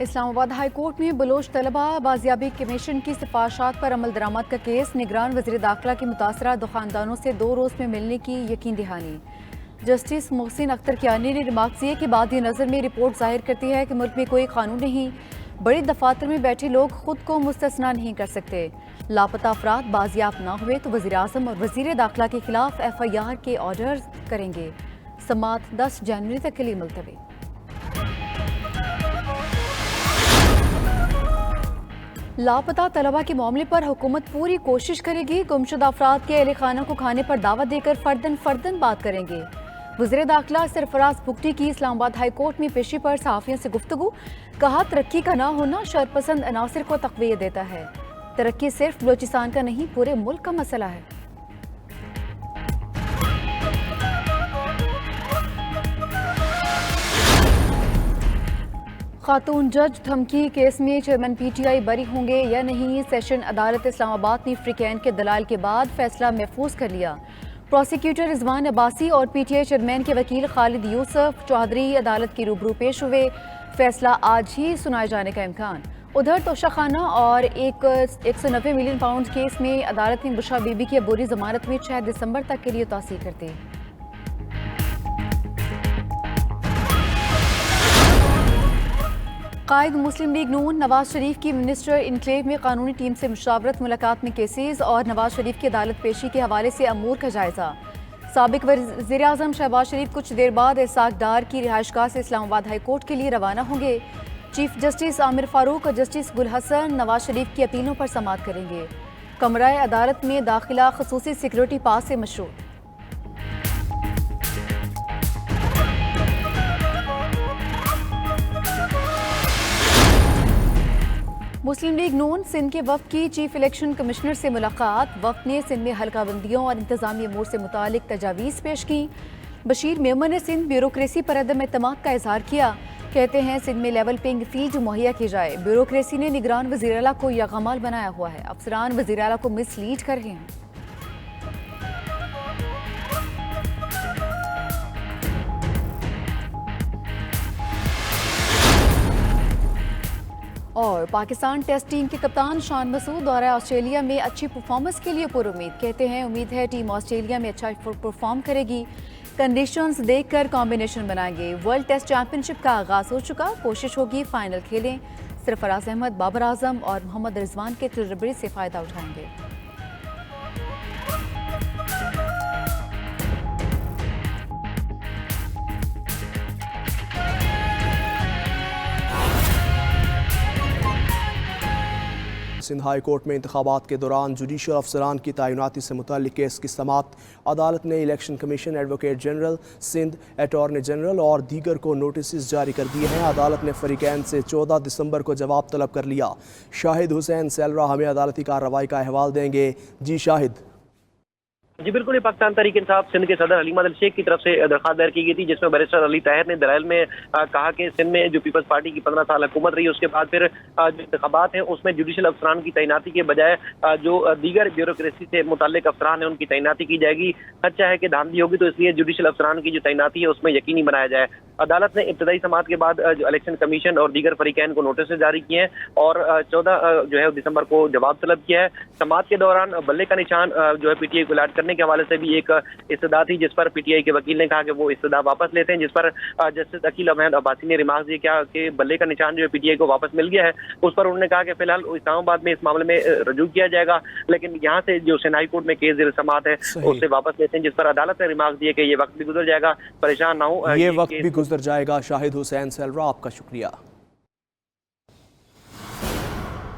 Islamabad high court में Bloch तलबा बाजियाबी commission की सिफारिशात पर अमल दरामद का केस। निगरान वज़ीर दाखिला की मुतासरा दुकानदारों से 2 रोज़ में मिलने की यकीन दहानी। जस्टिस मोहसिन अख्तर कियानी ने रिमार्क किए कि बाद नज़र में रिपोर्ट जाहिर करती है कि मुल्क में कोई कानून नहीं, बड़ी दफातर में बैठे लोग खुद को मुस्तस्ना नहीं कर सकते। लापता अफराद बाजियाब ना हुए तो वज़ीर आज़म और वज़ीर दाखिला के खिलाफ FIR के ऑर्डर करेंगे। समात 10 जनवरी तक के लिए मुलतवी। लापता तलबा के मामले पर हुकूमत पूरी कोशिश करेगी। गुमशुदा अफराद के अहले खाना को खाने पर दावत देकर फर्दन फर्दन बात करेंगे। वज़ीर दाखिला सरफराज भुगटी की इस्लामाबाद हाई कोर्ट में पेशी पर सहाफ़ियों से गुफ्तगू। कहा, तरक्की का ना होना शरपसंद अनासर को तक़वियत देता है। तरक्की सिर्फ बलोचिस्तान का नहीं, पूरे मुल्क का मसला है। खातून जज धमकी केस में चेयरमैन PTI बरी होंगे या नहीं, सेशन अदालत इस्लामाबाद ने फ्रीकैन के दलाल के बाद फैसला महफूज कर लिया। प्रोसिक्यूटर रिजवान अब्बासी और PTI चेयरमैन के वकील खालिद यूसुफ चौधरी अदालत के रूबरू पेश हुए। फैसला आज ही सुनाए जाने का इम्कान। उधर तोशाखाना और 190 मिलियन पाउंड केस में अदालत ने बुशरा बीबी की अबूरी जमानत में 6 दिसंबर तक के लिए तौसीह कर दी। कायद मुस्लिम लीग नून नवाज शरीफ की मिनिस्टर इनक्लेव में कानूनी टीम से मुशावरत, मुलाकात में केसेस और नवाज शरीफ की अदालत पेशी के हवाले से अमूर का जायजा। साबिक वज़ीर आज़म शहबाज शरीफ कुछ देर बाद इसाक डार की रिहाइशगाह से इस्लामाबाद हाई कोर्ट के लिए रवाना होंगे। चीफ जस्टिस आमिर फारूक और जस्टिस गुल हसन नवाज शरीफ की अपीलों पर समाअत करेंगे। कमरा अदालत में दाखिला खसूसी सिक्योरिटी पास से मशरूत। मुस्लिम लीग नून सिंध के वफ़द की चीफ इलेक्शन कमिश्नर से मुलाकात। वफ़द ने सिंध में हल्का बंदियों और इंतजामी अमूर से मुतालिक तजावीज़ पेश की। बशीर मेमन ने सिंध ब्यूरोक्रेसी पर अदम एतमाद का इजहार किया। कहते हैं सिंध में लेवल पेइंग फील्ड मुहैया की जाए। ब्यूरोक्रेसी ने निगरान वज़ीर आला को यगमाल बनाया हुआ है। अफसरान वज़ीर आला को मिसलीड कर रहे हैं। और पाकिस्तान टेस्ट टीम के कप्तान शान मसूद दौरा ऑस्ट्रेलिया में अच्छी परफॉर्मेंस के लिए पुरुमीद। कहते हैं उम्मीद है टीम ऑस्ट्रेलिया में अच्छा परफॉर्म करेगी। कंडीशंस देखकर कॉम्बिनेशन बनाएंगे। वर्ल्ड टेस्ट चैंपियनशिप का आगाज हो चुका, कोशिश होगी फाइनल खेलें। सरफराज अहमद, बाबर आजम और मोहम्मद रिजवान के तजर्बे से फ़ायदा उठाएंगे। सिंध हाई कोर्ट में इंतखाबात के दौरान जुडिशल अफसरान की तैनाती से मुतल्लिक केस की समाअत। अदालत ने election commission, advocate general Sindh, attorney general और दीगर को नोटिस जारी कर दिए हैं। अदालत ने फरीकैन से 14 दिसंबर को जवाब तलब कर लिया। शाहिद हुसैन सेलरा हमें अदालती कार्रवाई का अहवाल देंगे। जी शाहिद। जी बिल्कुल, ये पाकिस्तान तहरीक इंसाफ सिंध के सदर हलीम आदिल शेख की तरफ से दरख्वास्त दायर की गई थी, जिसमें बैरिस्टर अली ताहिर ने दलाइल में कहा कि सिंध में जो पीपल्स पार्टी की 15 साल हुकूमत रही, उसके बाद फिर जो इंतखाबात हैं उसमें जुडिशल अफसरान की तैनाती के बजाय जो दीगर ब्यूरोक्रेसी से मुताल्लिक अफसरान हैं उनकी तैनाती की जाएगी। खदशा है कि धांधली होगी, तो इसलिए जुडिशल अफसरान की जो तैनाती है उसमें यकीनी बनाया जाए। अदालत ने इब्तदाई समाअत के बाद जो इलेक्शन कमीशन और दीगर फरीकैन को नोटिस जारी किए हैं और 14 जो है दिसंबर को जवाब तलब किया है। समाअत के दौरान बल्ले का निशान जो है PTI को अलर्ट करने के हवाले से भी एक इस्तदा थी, जिस पर PTI के वकील ने कहा कि वो इस्तदा वापस लेते हैं, जिस पर जस्टिस अकील अहमद अब्बासी ने रिमार्क दिया क्या कि बल्ले का निशान जो है PTI को वापस मिल गया है। उस पर उन्होंने कहा कि फिलहाल इस्लामाबाद में इस मामले में रजू किया जाएगा, लेकिन यहाँ से जो सिंध हाई कोर्ट में केस ज़ेर समाअत है उससे वापस लेते हैं, जिस पर अदालत ने रिमार्क दिया कि ये वक्त भी गुजर जाएगा, परेशान ना हो, ये वक्त भी गुजर जाएगा। शाहिद हुसैन सेलरा, आपका शुक्रिया।